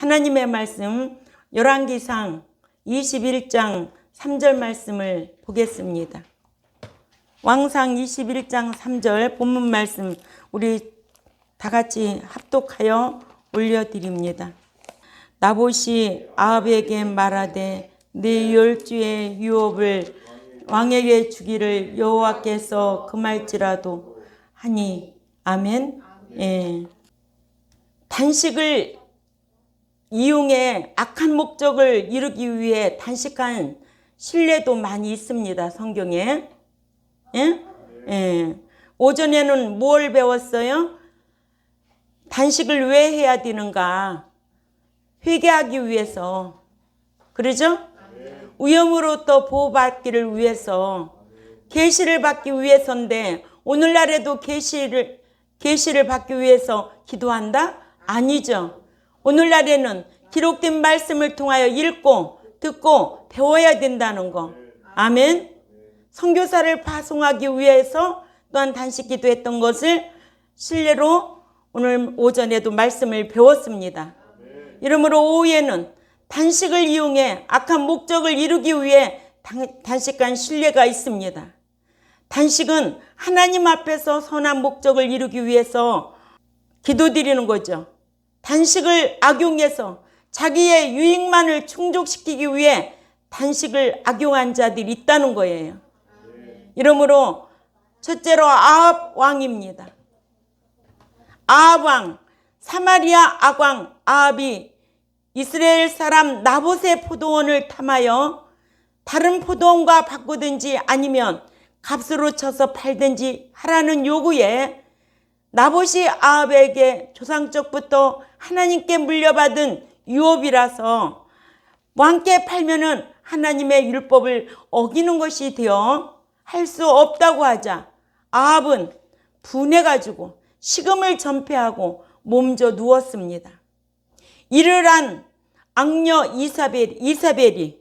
하나님의 말씀 열왕기상 21장 3절 말씀을 보겠습니다. 왕상 21장 3절 본문 말씀 우리 다 같이 합독하여 올려드립니다. 나봇이 아합에게 말하되 네 10주의 유업을 왕에게 주기를 여호와께서 금할지라도 하니. 아멘. 예. 단식을 이용해 악한 목적을 이루기 위해 단식한 신뢰도 많이 있습니다. 성경에. 예? 예. 오전에는 뭘 배웠어요? 단식을 왜 해야 되는가? 회개하기 위해서. 그러죠? 위험으로부터 보호받기를 위해서, 계시를 받기 위해서인데 오늘날에도 계시를 받기 위해서 기도한다? 아니죠. 오늘날에는 기록된 말씀을 통하여 읽고 듣고 배워야 된다는 거. 아멘. 선교사를 파송하기 위해서 또한 단식 기도했던 것을 신뢰로 오늘 오전에도 말씀을 배웠습니다. 이러므로 오후에는 단식을 이용해 악한 목적을 이루기 위해 단식한 신뢰가 있습니다. 단식은 하나님 앞에서 선한 목적을 이루기 위해서 기도드리는 거죠. 단식을 악용해서 자기의 유익만을 충족시키기 위해 단식을 악용한 자들이 있다는 거예요. 이러므로 첫째로 아합 왕입니다. 아합 왕, 사마리아 악왕 아합이 이스라엘 사람 나봇의 포도원을 탐하여 다른 포도원과 바꾸든지 아니면 값으로 쳐서 팔든지 하라는 요구에 나봇이 아합에게 조상적부터 하나님께 물려받은 유업이라서 왕께 팔면은 하나님의 율법을 어기는 것이 되어 할 수 없다고 하자 아합은 분해가지고 식음을 전폐하고 몸져 누웠습니다. 이를 한 악녀 이사벨이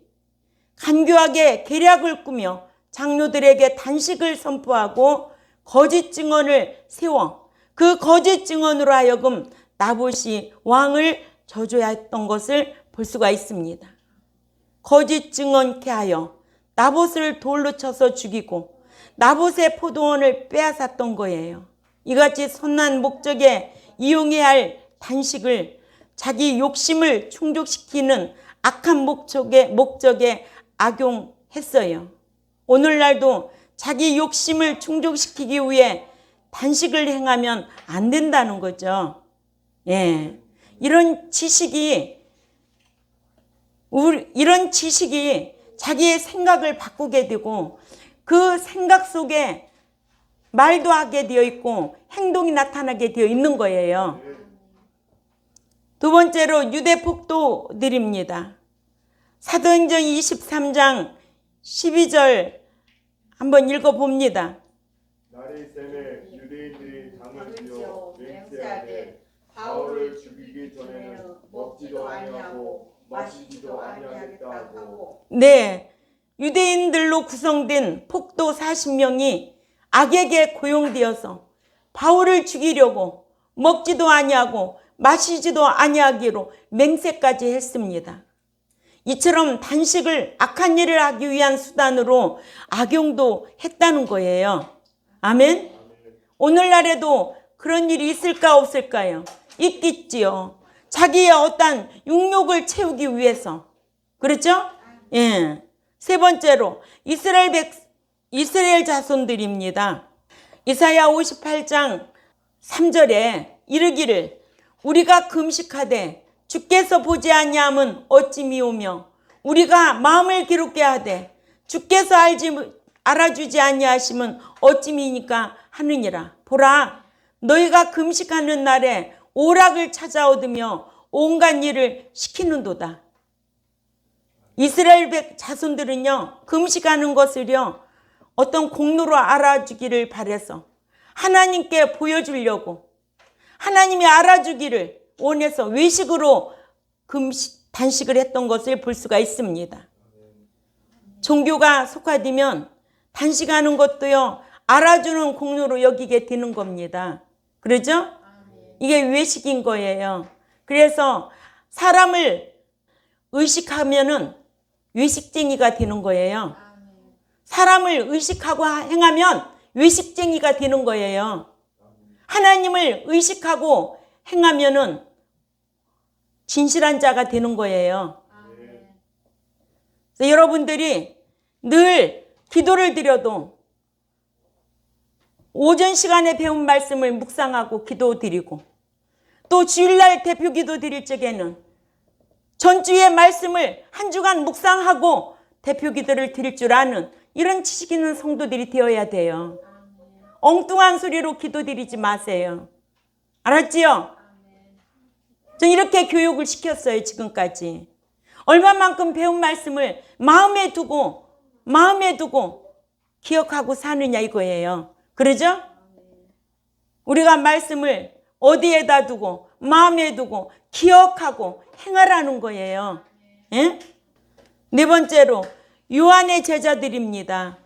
간교하게 계략을 꾸며 장로들에게 단식을 선포하고 거짓 증언을 세워 그 거짓 증언으로 하여금 나봇이 왕을 저주해야 했던 것을 볼 수가 있습니다. 거짓 증언케 하여 나봇을 돌로 쳐서 죽이고 나봇의 포도원을 빼앗았던 거예요. 이같이 선한 목적에 이용해야 할 단식을 자기 욕심을 충족시키는 악한 목적에 악용했어요. 오늘날도 자기 욕심을 충족시키기 위해 단식을 행하면 안 된다는 거죠. 예. 이런 지식이 자기의 생각을 바꾸게 되고 그 생각 속에 말도 하게 되어 있고 행동이 나타나게 되어 있는 거예요. 두 번째로 유대 폭도들입니다. 사도행전 23장 12절 한번 읽어봅니다. 날이 새매 유대인들이 당을 지어 맹세하되 바울을 죽이기 전에는 먹지도 아니하고 마시지도 아니하겠다 하고. 네, 유대인들로 구성된 폭도 40명이 악에게 고용되어서 바울을 죽이려고 먹지도 아니하고 마시지도 아니하기로 맹세까지 했습니다. 이처럼 단식을 악한 일을 하기 위한 수단으로 악용도 했다는 거예요. 아멘? 오늘날에도 그런 일이 있을까 없을까요? 있겠지요. 자기의 어떤 육욕을 채우기 위해서. 그렇죠? 예. 세 번째로 이스라엘 자손들입니다. 이사야 58장 3절에 이르기를 우리가 금식하되 주께서 보지 아니함은 어찌 미오며 우리가 마음을 기롭게 하되 주께서 알아주지 아니하심은 어찌 미니까 하느니라. 보라, 너희가 금식하는 날에 오락을 찾아 얻으며 온갖 일을 시키는도다. 이스라엘 자손들은요, 금식하는 것을요, 어떤 공로로 알아주기를 바라서 하나님께 보여주려고 하나님이 알아주기를 원해서 외식으로 단식을 했던 것을 볼 수가 있습니다. 종교가 속화되면 단식하는 것도요, 알아주는 공로로 여기게 되는 겁니다. 그러죠? 이게 외식인 거예요. 그래서 사람을 의식하면은 외식쟁이가 되는 거예요. 사람을 의식하고 행하면 외식쟁이가 되는 거예요. 하나님을 의식하고 행하면은 진실한 자가 되는 거예요. 그래서 여러분들이 늘 기도를 드려도 오전 시간에 배운 말씀을 묵상하고 기도 드리고 또 주일날 대표 기도 드릴 적에는 전주의 말씀을 한 주간 묵상하고 대표 기도를 드릴 줄 아는 이런 지식 있는 성도들이 되어야 돼요. 엉뚱한 소리로 기도 드리지 마세요. 알았지요? 전 이렇게 교육을 시켰어요. 지금까지. 얼마만큼 배운 말씀을 마음에 두고 기억하고 사느냐 이거예요. 그러죠? 우리가 말씀을 어디에다 두고 마음에 두고 기억하고 행하라는 거예요. 예? 네 번째로 요한의 제자들입니다.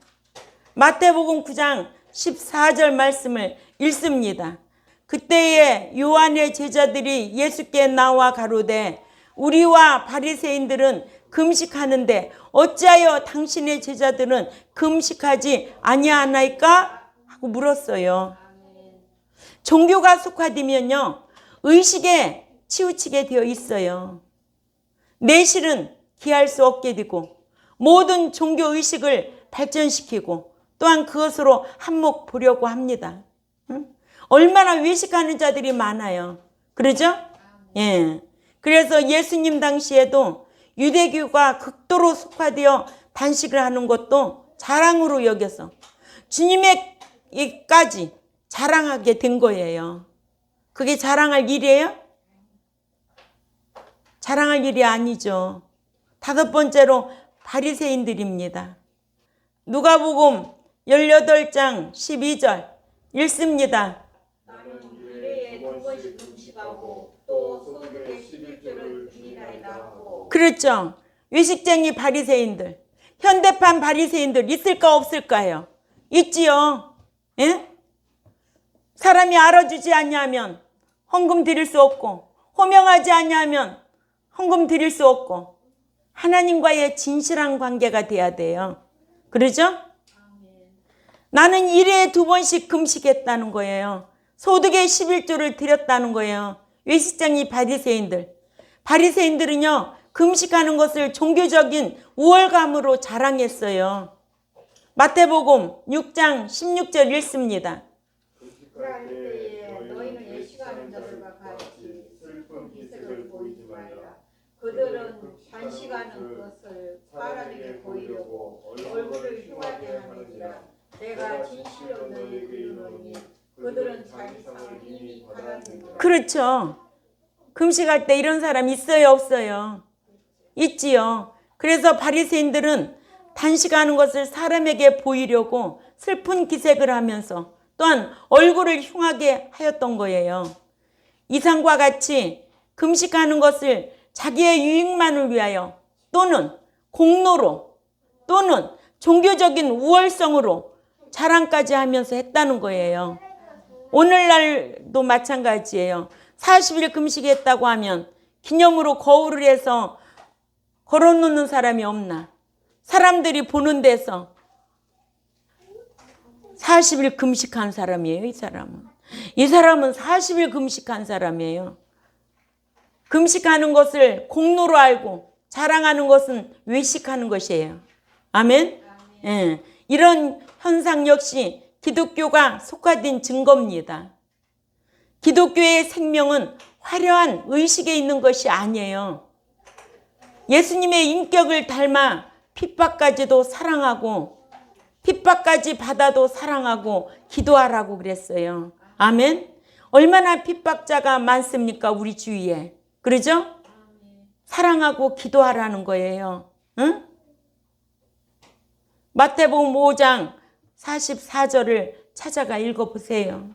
마태복음 9장 14절 말씀을 읽습니다. 그때에 요한의 제자들이 예수께 나와 가로되 우리와 바리새인들은 금식하는데 어찌하여 당신의 제자들은 금식하지 아니하나이까? 하고 물었어요. 종교가 속화되면요 의식에 치우치게 되어 있어요. 내실은 기할 수 없게 되고 모든 종교 의식을 발전시키고 또한 그것으로 한몫 보려고 합니다. 응? 얼마나 외식하는 자들이 많아요. 그러죠? 예. 그래서 예수님 당시에도 유대교가 극도로 속화되어 단식을 하는 것도 자랑으로 여겨서 주님에까지 자랑하게 된 거예요. 그게 자랑할 일이에요? 자랑할 일이 아니죠. 다섯 번째로 바리새인들입니다. 누가복음 18장 12절 읽습니다. 나는 일에 2번씩 금식하고 또 소득의 11조를 드리나이다 하고. 그렇죠. 외식쟁이 바리새인들, 현대판 바리새인들 있을까 없을까요? 있지요. 예? 사람이 알아주지 않냐면 헌금 드릴 수 없고 호명하지 않냐면 헌금 드릴 수 없고 하나님과의 진실한 관계가 돼야 돼요. 그러죠? 나는 1회에 2번씩 금식했다는 거예요. 소득의 11조를 드렸다는 거예요. 외식쟁이 바리새인들. 바리새인들은요 금식하는 것을 종교적인 우월감으로 자랑했어요. 마태복음 6장 16절 읽습니다. 금식할 때에 너희는 외식하는 자들과 같이 슬픈 기색을 보이지 말라. 그들은 단식하는 것을 사람에게 보이려고 얼굴을 흉하게 하느니라. 내가 진실로 너희에게 이르노니 그들은 자기 상을 이미 받았느니라. 그렇죠. 금식할 때 이런 사람 있어요 없어요? 있지요. 그래서 바리새인들은 단식하는 것을 사람에게 보이려고 슬픈 기색을 하면서 또한 얼굴을 흉하게 하였던 거예요. 이상과 같이 금식하는 것을 자기의 유익만을 위하여 또는 공로로 또는 종교적인 우월성으로 자랑까지 하면서 했다는 거예요. 오늘날도 마찬가지예요. 40일 금식했다고 하면 기념으로 거울을 해서 걸어놓는 사람이 없나? 사람들이 보는 데서 40일 금식한 사람이에요. 이 사람은 40일 금식한 사람이에요. 금식하는 것을 공로로 알고 자랑하는 것은 외식하는 것이에요. 아멘? 예. 이런 현상 역시 기독교가 속화된 증거입니다. 기독교의 생명은 화려한 의식에 있는 것이 아니에요. 예수님의 인격을 닮아 핍박까지도 사랑하고 핍박까지 받아도 사랑하고 기도하라고 그랬어요. 아멘? 얼마나 핍박자가 많습니까? 우리 주위에. 그러죠? 사랑하고 기도하라는 거예요. 응? 마태복음 5장 44절을 찾아가 읽어보세요.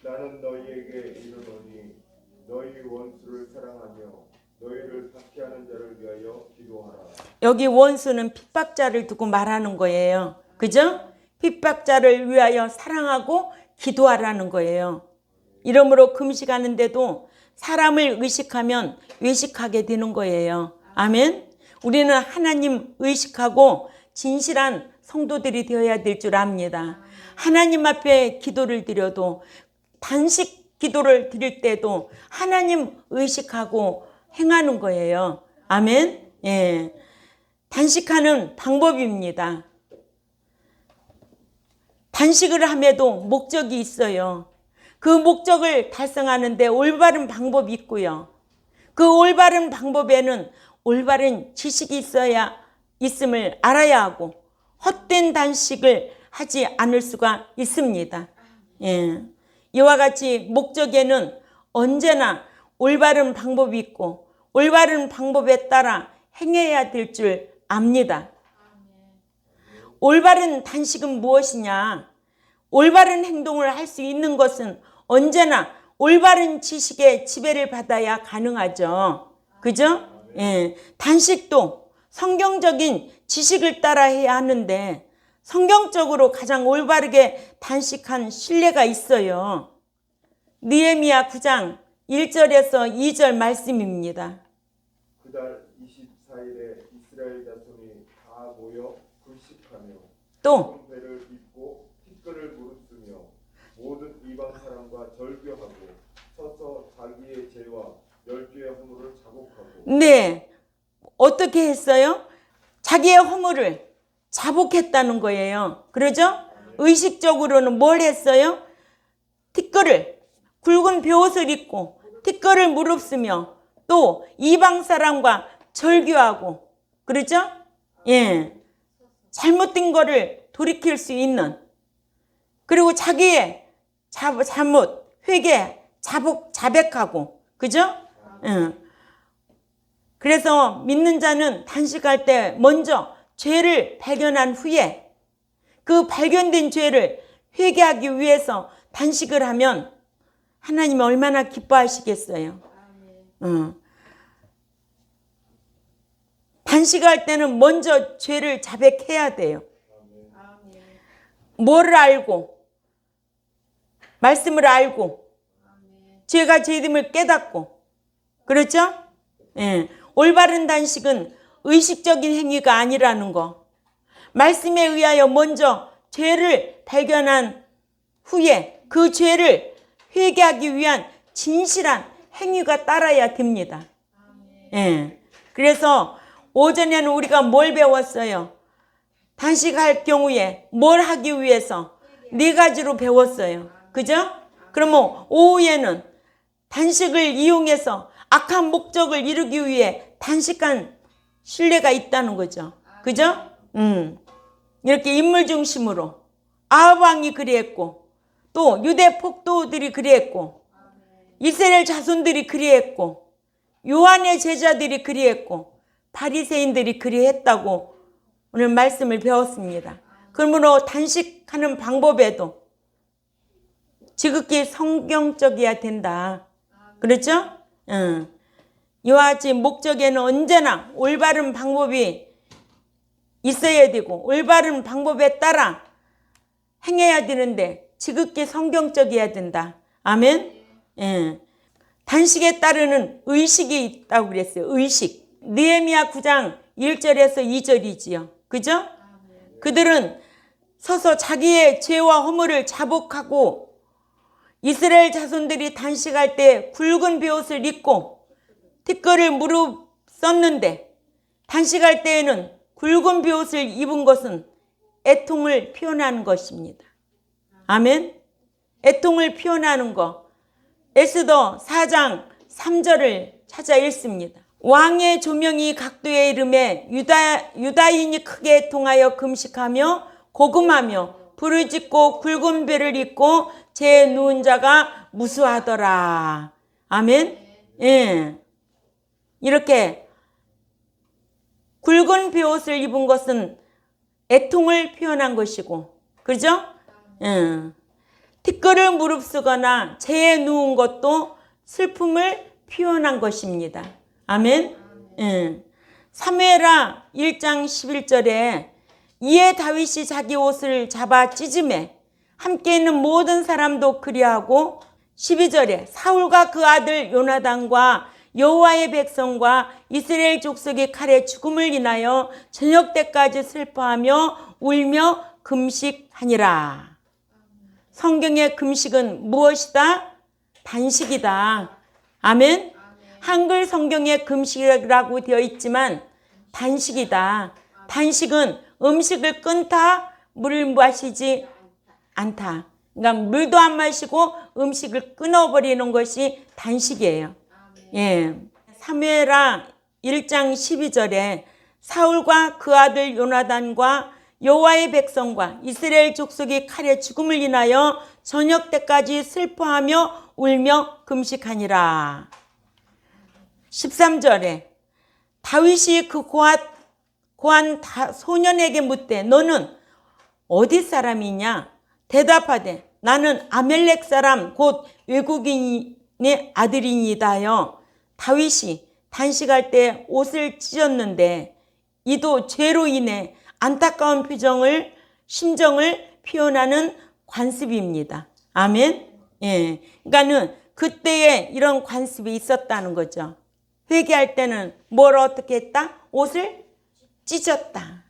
나는 너희에게 이르노니 너희 원수를 사랑하며 너희를 박해하는 자를 위하여 기도하라. 여기 원수는 핍박자를 두고 말하는 거예요. 그죠? 핍박자를 위하여 사랑하고 기도하라는 거예요. 이러므로 금식하는데도 사람을 의식하면 외식하게 되는 거예요. 아멘. 우리는 하나님 의식하고 진실한 성도들이 되어야 될 줄 압니다. 하나님 앞에 기도를 드려도, 단식 기도를 드릴 때도 하나님 의식하고 행하는 거예요. 아멘. 예. 단식하는 방법입니다. 단식을 함에도 목적이 있어요. 그 목적을 달성하는데 올바른 방법이 있고요. 그 올바른 방법에는 올바른 지식이 있음을 알아야 하고 헛된 단식을 하지 않을 수가 있습니다. 예. 이와 같이 목적에는 언제나 올바른 방법이 있고 올바른 방법에 따라 행해야 될 줄 압니다. 올바른 단식은 무엇이냐? 올바른 행동을 할 수 있는 것은 언제나 올바른 지식의 지배를 받아야 가능하죠. 그죠? 예. 단식도 성경적인 지식을 따라 해야 하는데 성경적으로 가장 올바르게 단식한 신뢰가 있어요. 느헤미야 9장 1절에서 2절 말씀입니다. 그달 24일에 이스라엘 자손이 다 모여 불식하며 또 배를 입고 티끌을 무릅쓰며 모든 이방 사람과 절규하고 서서 자기의 죄와 열주의 허물을 자복하고. 네, 어떻게 했어요? 자기의 허물을 자복했다는 거예요. 그러죠? 의식적으로는 뭘 했어요? 티끌을, 굵은 벼옷을 입고 티끌을 무릅쓰며 또 이방 사람과 절규하고, 그러죠? 예, 잘못된 거를 돌이킬 수 있는, 그리고 자기의 잘못, 회개, 자백하고, 그죠? 예. 그래서 믿는 자는 단식할 때 먼저 죄를 발견한 후에 그 발견된 죄를 회개하기 위해서 단식을 하면 하나님이 얼마나 기뻐하시겠어요. 단식할 때는 먼저 죄를 자백해야 돼요. 뭐를 알고, 말씀을 알고, 죄가 죄됨을 깨닫고, 그렇죠? 예. 올바른 단식은 의식적인 행위가 아니라는 거. 말씀에 의하여 먼저 죄를 발견한 후에 그 죄를 회개하기 위한 진실한 행위가 따라야 됩니다. 예. 그래서 오전에는 우리가 뭘 배웠어요? 단식할 경우에 뭘 하기 위해서 4가지로 배웠어요. 그죠? 그러면 오후에는 단식을 이용해서 악한 목적을 이루기 위해 단식한 신뢰가 있다는 거죠. 그죠? 이렇게 인물 중심으로 아합 왕이 그리했고 또 유대 폭도들이 그리했고 이스라엘 자손들이 그리했고 요한의 제자들이 그리했고 바리새인들이 그리했다고 오늘 말씀을 배웠습니다. 그러므로 단식하는 방법에도 지극히 성경적이어야 된다. 그렇죠? 이와 같이 목적에는 언제나 올바른 방법이 있어야 되고 올바른 방법에 따라 행해야 되는데 지극히 성경적이어야 된다. 아멘. 예. 단식에 따르는 의식이 있다고 그랬어요. 의식. 느헤미야 9장 1절에서 2절이지요. 그죠? 그들은 서서 자기의 죄와 허물을 자복하고 이스라엘 자손들이 단식할 때 굵은 벼옷을 입고 티끌을 무릎 썼는데 단식할 때에는 굵은 벼옷을 입은 것은 애통을 표현하는 것입니다. 아멘. 애통을 표현하는 것. 에스더 4장 3절을 찾아 읽습니다. 왕의 조명이 각도에 이름에 유다인이 크게 애통하여 금식하며 고금하며 부르짖고 굵은 벼를 입고 제 누운 자가 무수하더라. 아멘. 예. 이렇게 굵은 벼옷을 입은 것은 애통을 표현한 것이고, 그죠? 예. 티끌을 무릅쓰거나 재에 누운 것도 슬픔을 표현한 것입니다. 아멘. 예. 사무엘하 1장 11절에 이에 다윗이 자기 옷을 잡아 찢음에 함께 있는 모든 사람도 그리하고 12절에 사울과 그 아들 요나단과 여호와의 백성과 이스라엘 족속이 칼에 죽음을 인하여 저녁 때까지 슬퍼하며 울며 금식하니라. 성경의 금식은 무엇이다? 단식이다. 아멘. 한글 성경에 금식이라고 되어 있지만 단식이다. 단식은 음식을 끊다, 물을 마시지 않다. 그러니까 물도 안 마시고 음식을 끊어버리는 것이 단식이에요. 예. 사무엘하 1장 12절에 사울과 그 아들 요나단과 여호와의 백성과 이스라엘 족속이 칼에 죽음을 인하여 저녁 때까지 슬퍼하며 울며 금식하니라. 13절에 다윗이 그 고한 소년에게 묻되 너는 어디 사람이냐? 대답하되 나는 아멜렉 사람 곧 외국인의 아들이니다요. 다윗이 단식할 때 옷을 찢었는데 이도 죄로 인해 안타까운 심정을 표현하는 관습입니다. 아멘. 예. 그러니까는 그때에 이런 관습이 있었다는 거죠. 회개할 때는 뭘 어떻게 했다? 옷을 찢었다.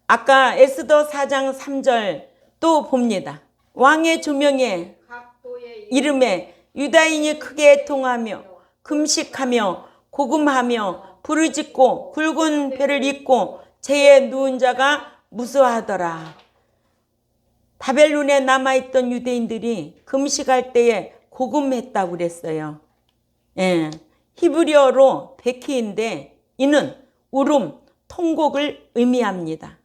아까 에스더 4장 3절 또 봅니다. 왕의 조명에 이름에 유다인이 크게 애통하며 금식하며 고금하며 부르짖고 굵은 배를 입고 재에 누운 자가 무서워하더라. 바벨론에 남아있던 유대인들이 금식할 때에 고금했다고 그랬어요. 예. 히브리어로 베키인데 이는 울음, 통곡을 의미합니다.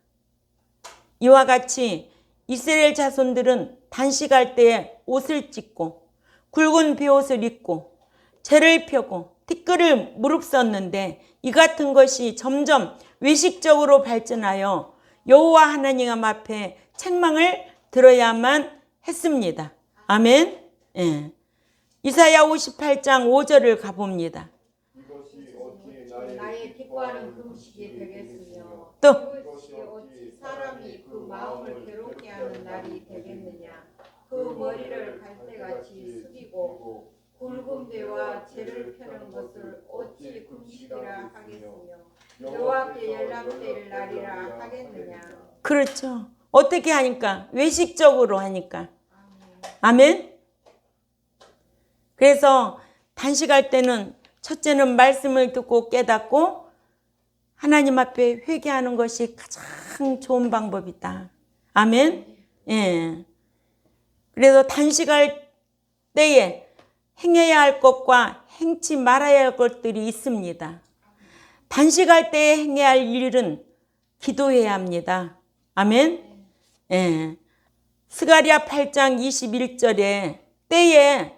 이와 같이 이스라엘 자손들은 단식할 때에 옷을 찢고 굵은 베옷을 입고 재를 펴고 티끌을 무릅썼는데 이 같은 것이 점점 외식적으로 발전하여 여호와 하나님 앞에 책망을 들어야만 했습니다. 아멘. 예. 이사야 58장 5절을 가봅니다. 이것이 어찌 나의 기뻐하는 금식이 되겠으며 또 이것이 어찌 사람이 그 마음을 괴롭게 하는 날이 되겠느냐. 그 머리를 갈대같이 숙이고 굵은 배와 재를 펴는 것을 어찌 금식이라 하겠으며 여호와께 연락될 날이라 하겠느냐. 그렇죠. 어떻게 하니까? 외식적으로 하니까. 아멘. 그래서 단식할 때는 첫째는 말씀을 듣고 깨닫고 하나님 앞에 회개하는 것이 가장 좋은 방법이다. 아멘. 예. 그래서 단식할 때에 행해야 할 것과 행치 말아야 할 것들이 있습니다. 단식할 때에 행해야 할 일은 기도해야 합니다. 아멘. 예. 스가랴 8장 21절에 때에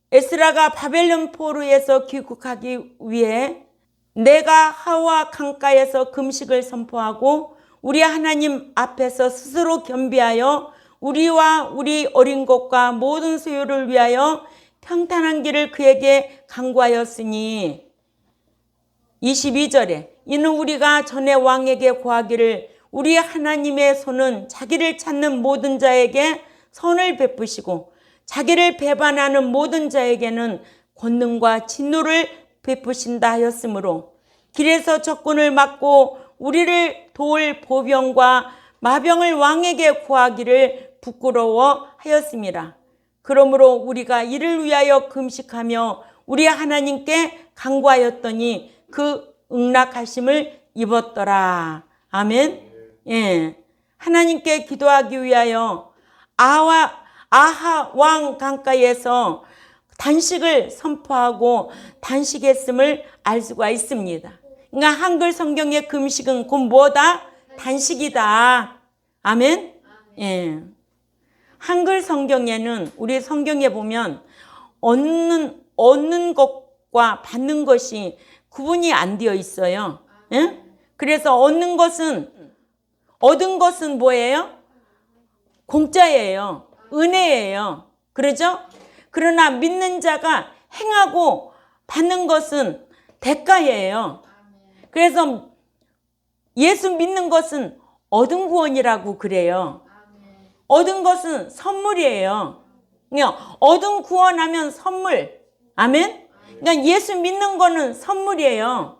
에스라가 바벨론 포로에서 귀국하기 위해 내가 하와 강가에서 금식을 선포하고 우리 하나님 앞에서 스스로 겸비하여 우리와 우리 어린 것과 모든 소유를 위하여 평탄한 길을 그에게 강구하였으니 22절에 이는 우리가 전에 왕에게 고하기를 우리 하나님의 손은 자기를 찾는 모든 자에게 선을 베푸시고 자기를 배반하는 모든 자에게는 권능과 진노를 베푸신다 하였으므로 길에서 적군을 막고 우리를 도울 보병과 마병을 왕에게 구하기를 부끄러워 하였습니다. 그러므로 우리가 이를 위하여 금식하며 우리 하나님께 간구하였더니 그 응낙하심을 입었더라. 아멘. 예. 하나님께 기도하기 위하여 아하 왕 강가에서 단식을 선포하고 단식했음을 알 수가 있습니다. 그러니까 한글 성경의 금식은 곧 뭐다? 단식이다. 아멘. 예. 한글 성경에는 우리 성경에 보면 얻는 것과 받는 것이 구분이 안 되어 있어요. 예? 그래서 얻은 것은 뭐예요? 공짜예요. 은혜예요. 그러죠? 그러나 믿는 자가 행하고 받는 것은 대가예요. 그래서 예수 믿는 것은 얻은 구원이라고 그래요. 얻은 것은 선물이에요. 얻은 구원하면 선물. 아멘? 그러니까 예수 믿는 거는 선물이에요.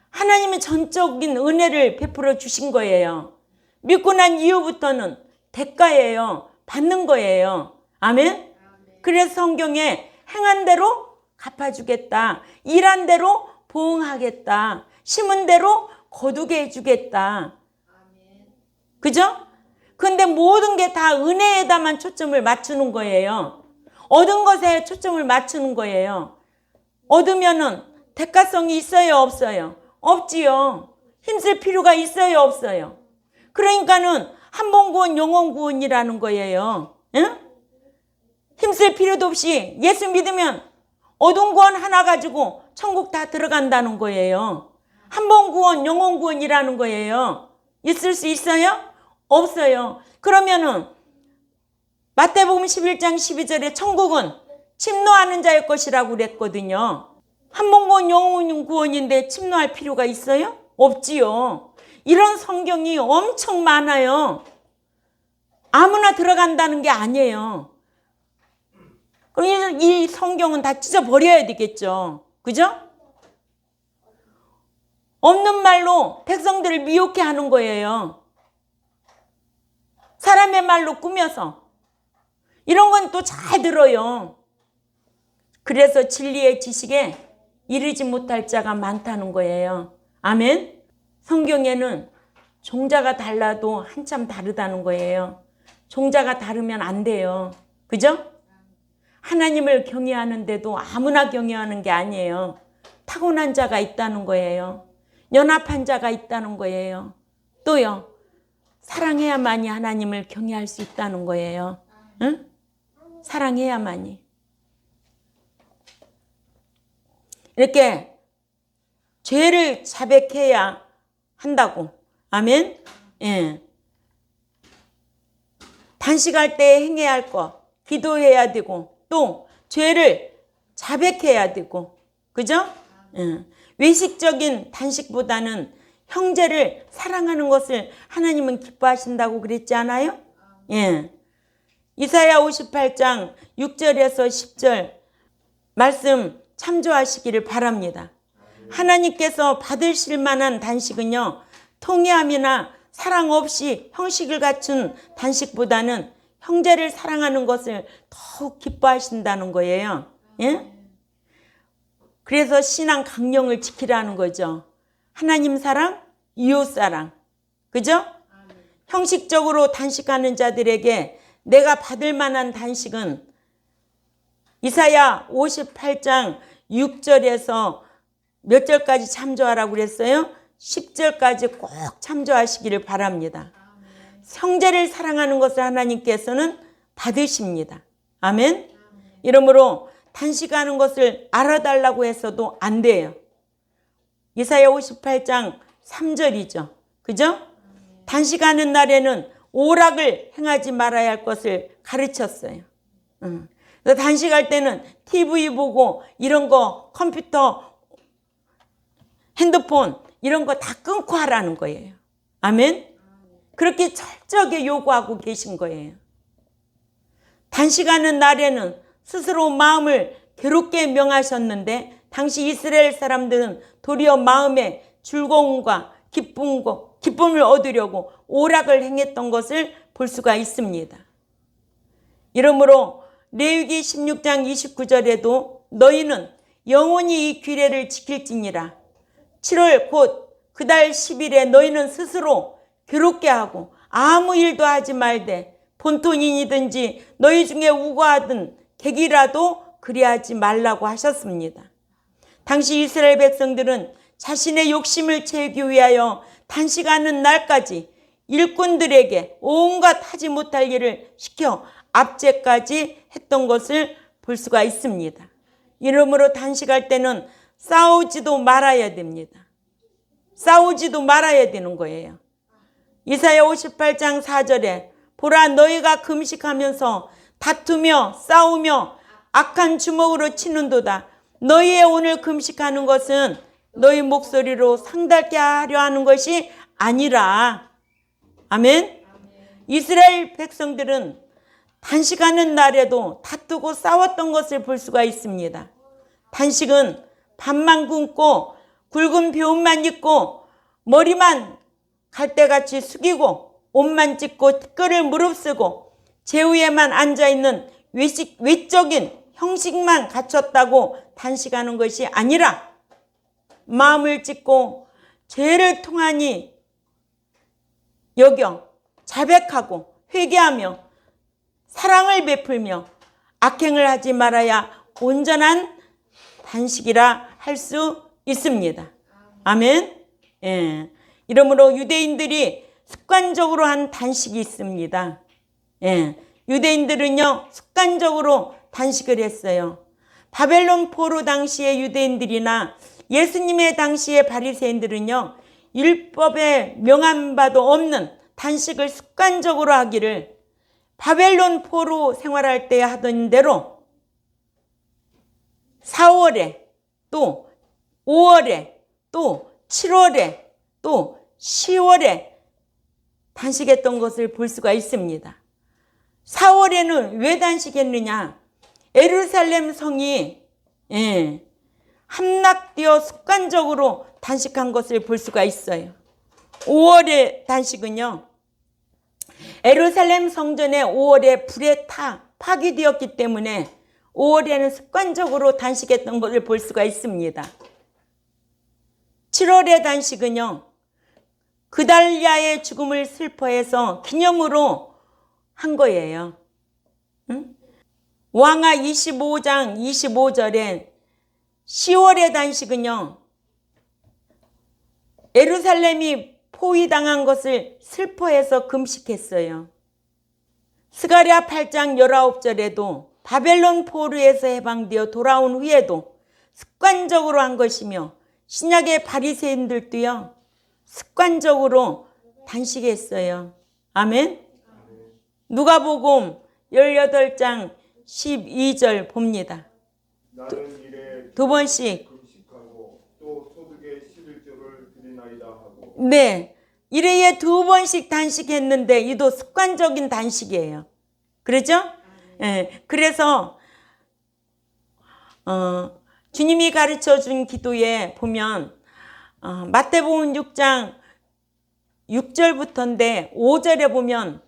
하나님이 전적인 은혜를 베풀어 주신 거예요. 믿고 난 이후부터는 대가예요. 받는 거예요. 아멘? 그래서 성경에 행한 대로 갚아주겠다. 일한 대로 보응하겠다. 심은 대로 거두게 해주겠다. 그죠? 근데 모든 게 다 은혜에다만 초점을 맞추는 거예요. 얻은 것에 초점을 맞추는 거예요. 얻으면은 대가성이 있어요, 없어요? 없지요. 힘쓸 필요가 있어요, 없어요? 그러니까는 한 번 구원, 영원 구원이라는 거예요. 응? 힘쓸 필요도 없이 예수 믿으면 얻은 구원 하나 가지고 천국 다 들어간다는 거예요. 한 번 구원, 영원 구원이라는 거예요. 있을 수 있어요? 없어요. 그러면은 마태복음 11장 12절에 천국은 침노하는 자의 것이라고 그랬거든요. 한 번 구원, 영원 구원인데 침노할 필요가 있어요? 없지요. 이런 성경이 엄청 많아요. 아무나 들어간다는 게 아니에요. 그럼 이 성경은 다 찢어버려야 되겠죠. 그죠? 없는 말로 백성들을 미혹해 하는 거예요. 사람의 말로 꾸며서. 이런 건 또 잘 들어요. 그래서 진리의 지식에 이르지 못할 자가 많다는 거예요. 아멘? 성경에는 종자가 달라도 한참 다르다는 거예요. 종자가 다르면 안 돼요. 그죠? 하나님을 경외하는데도 아무나 경외하는 게 아니에요. 타고난 자가 있다는 거예요. 연합한 자가 있다는 거예요. 또요. 사랑해야만이 하나님을 경외할 수 있다는 거예요. 응? 사랑해야만이. 이렇게 죄를 자백해야 한다고. 아멘? 예. 단식할 때 행해야 할 것, 기도해야 되고, 또 죄를 자백해야 되고, 그죠? 예. 외식적인 단식보다는 형제를 사랑하는 것을 하나님은 기뻐하신다고 그랬지 않아요? 예. 이사야 58장 6절에서 10절 말씀 참조하시기를 바랍니다. 하나님께서 받으실 만한 단식은요, 통회함이나 사랑 없이 형식을 갖춘 단식보다는 형제를 사랑하는 것을 더욱 기뻐하신다는 거예요. 예? 그래서 신앙 강령을 지키라는 거죠. 하나님 사랑, 이웃 사랑. 그죠? 형식적으로 단식하는 자들에게 내가 받을 만한 단식은 이사야 58장 6절에서 몇 절까지 참조하라고 그랬어요? 10절까지 꼭 참조하시기를 바랍니다. 형제를 사랑하는 것을 하나님께서는 받으십니다. 아멘? 이러므로 단식하는 것을 알아달라고 해서도 안 돼요. 이사야 58장 3절이죠. 그죠? 단식하는 날에는 오락을 행하지 말아야 할 것을 가르쳤어요. 단식할 때는 TV 보고 이런 거, 컴퓨터, 핸드폰 이런 거 다 끊고 하라는 거예요. 아멘? 그렇게 철저하게 요구하고 계신 거예요. 단식하는 날에는 스스로 마음을 괴롭게 명하셨는데 당시 이스라엘 사람들은 도리어 마음에 즐거움과 기쁨을 얻으려고 오락을 행했던 것을 볼 수가 있습니다. 이러므로 레위기 16장 29절에도 너희는 영원히 이 규례를 지킬지니라. 7월 곧 그 달 10일에 너희는 스스로 괴롭게 하고 아무 일도 하지 말되 본토인이든지 너희 중에 우고하든 객이라도 그리하지 말라고 하셨습니다. 당시 이스라엘 백성들은 자신의 욕심을 채우기 위하여 단식하는 날까지 일꾼들에게 온갖 하지 못할 일을 시켜 압제까지 했던 것을 볼 수가 있습니다. 이러므로 단식할 때는 싸우지도 말아야 됩니다. 싸우지도 말아야 되는 거예요. 이사야 58장 4절에 보라 너희가 금식하면서 다투며 싸우며 악한 주먹으로 치는도다. 너희의 오늘 금식하는 것은 너희 목소리로 상달게 하려 하는 것이 아니라. 아멘. 이스라엘 백성들은 단식하는 날에도 다투고 싸웠던 것을 볼 수가 있습니다. 단식은 밥만 굶고 굵은 벼옷만 입고 머리만 갈대같이 숙이고 옷만 찢고 티끌을 무릅쓰고 제위에만 앉아있는 외적인 형식만 갖췄다고 단식하는 것이 아니라 마음을 찢고 죄를 통하니 여겨 자백하고 회개하며 사랑을 베풀며 악행을 하지 말아야 온전한 단식이라 할 수 있습니다. 아멘. 예. 이러므로 유대인들이 습관적으로 한 단식이 있습니다. 예. 유대인들은요 습관적으로 단식을 했어요. 바벨론 포로 당시의 유대인들이나 예수님의 당시의 바리새인들은요 율법에 명한 바도 없는 단식을 습관적으로 하기를 바벨론 포로 생활할 때 하던 대로 4월에 또 5월에 또 7월에 또 10월에 단식했던 것을 볼 수가 있습니다. 4월에는 왜 단식했느냐? 예루살렘 성이 함락되어 습관적으로 단식한 것을 볼 수가 있어요. 5월의 단식은요. 예루살렘 성전에 5월에 불에 파괴되었기 때문에 5월에는 습관적으로 단식했던 것을 볼 수가 있습니다. 7월의 단식은요. 그달랴의 죽음을 슬퍼해서 기념으로 한 거예요. 응? 왕하 25장 25절에 10월의 단식은요. 예루살렘이 포위당한 것을 슬퍼해서 금식했어요. 스가랴 8장 19절에도 바벨론 포로에서 해방되어 돌아온 후에도 습관적으로 한 것이며 신약의 바리새인들도요. 습관적으로 단식했어요. 아멘. 누가복음 18장 12절 봅니다. 나는 이래 두 번씩 금식하고 또 소득의 11조를 드리나이다 하고. 네, 이래에 두 번씩 단식했는데 이도 습관적인 단식이에요. 그렇죠? 예, 그래서 주님이 가르쳐 준 기도에 보면 마태복음 6장 6절부터인데 5절에 보면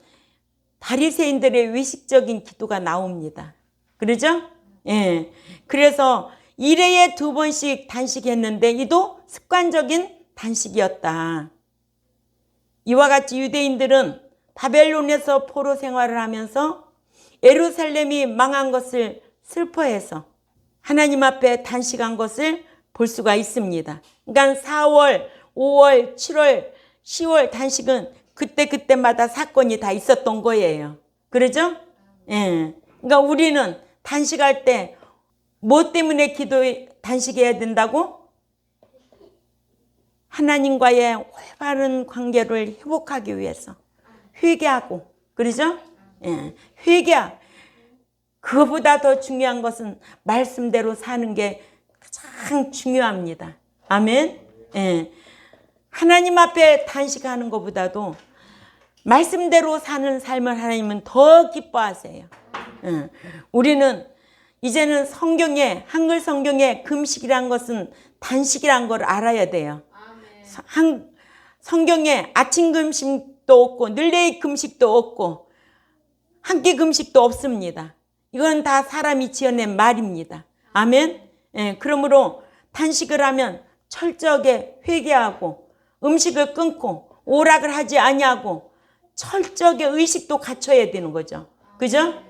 바리새인들의 외식적인 기도가 나옵니다. 그러죠? 예. 그래서 일회에 두 번씩 단식했는데 이도 습관적인 단식이었다. 이와 같이 유대인들은 바벨론에서 포로 생활을 하면서 예루살렘이 망한 것을 슬퍼해서 하나님 앞에 단식한 것을 볼 수가 있습니다. 그러니까 4월, 5월, 7월, 10월 단식은 그때마다 사건이 다 있었던 거예요. 그러죠? 예. 그러니까 우리는 단식할 때 뭐 때문에 단식해야 된다고? 하나님과의 올바른 관계를 회복하기 위해서 회개하고, 그러죠? 예. 그거보다 더 중요한 것은 말씀대로 사는 게 가장 중요합니다. 아멘. 예. 하나님 앞에 단식하는 것보다도 말씀대로 사는 삶을 하나님은 더 기뻐하세요. 우리는 이제는 한글 성경에 금식이란 것은 단식이란 걸 알아야 돼요. 성경에 아침 금식도 없고 늘레이 금식도 없고 한 끼 금식도 없습니다. 이건 다 사람이 지어낸 말입니다. 아멘. 그러므로 단식을 하면 철저하게 회개하고 음식을 끊고 오락을 하지 아니하고 철저하게 의식도 갖춰야 되는 거죠. 그죠?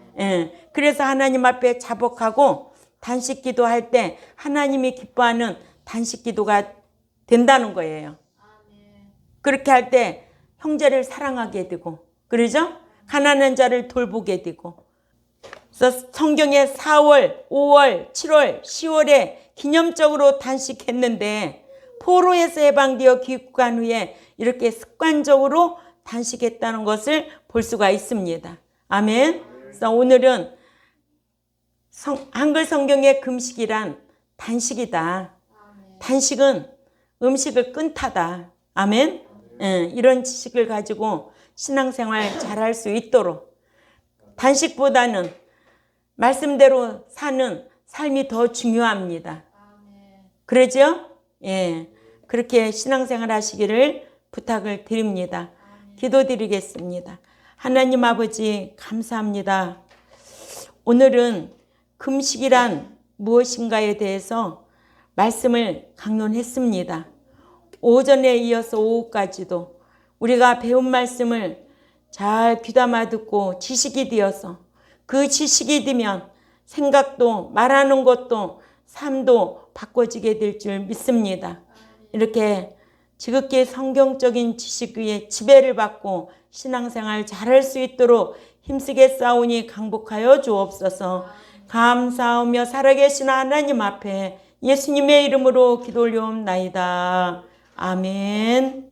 그래서 하나님 앞에 자복하고 단식 기도할 때 하나님이 기뻐하는 단식 기도가 된다는 거예요. 그렇게 할 때 형제를 사랑하게 되고, 그러죠? 가난한 자를 돌보게 되고. 그래서 성경에 4월, 5월, 7월, 10월에 기념적으로 단식했는데 포로에서 해방되어 귀국한 후에 이렇게 습관적으로 단식했다는 것을 볼 수가 있습니다. 아멘. 그래서 오늘은 한글 성경의 금식이란 단식이다. 단식은 음식을 끊다다. 아멘. 이런 지식을 가지고 신앙생활 잘할 수 있도록 단식보다는 말씀대로 사는 삶이 더 중요합니다. 그러죠? 예. 그렇게 신앙생활 하시기를 부탁을 드립니다. 기도드리겠습니다. 하나님 아버지 감사합니다. 오늘은 금식이란 무엇인가에 대해서 말씀을 강론했습니다. 오전에 이어서 오후까지도 우리가 배운 말씀을 잘 귀담아 듣고 지식이 되어서 그 지식이 되면 생각도 말하는 것도 삶도 바꿔지게 될 줄 믿습니다. 이렇게 지극히 성경적인 지식 위에 지배를 받고 신앙생활 잘할 수 있도록 힘쓰게 싸우니 강복하여 주옵소서. 감사하며 살아계신 하나님 앞에 예수님의 이름으로 기도 올려옵나이다. 아멘.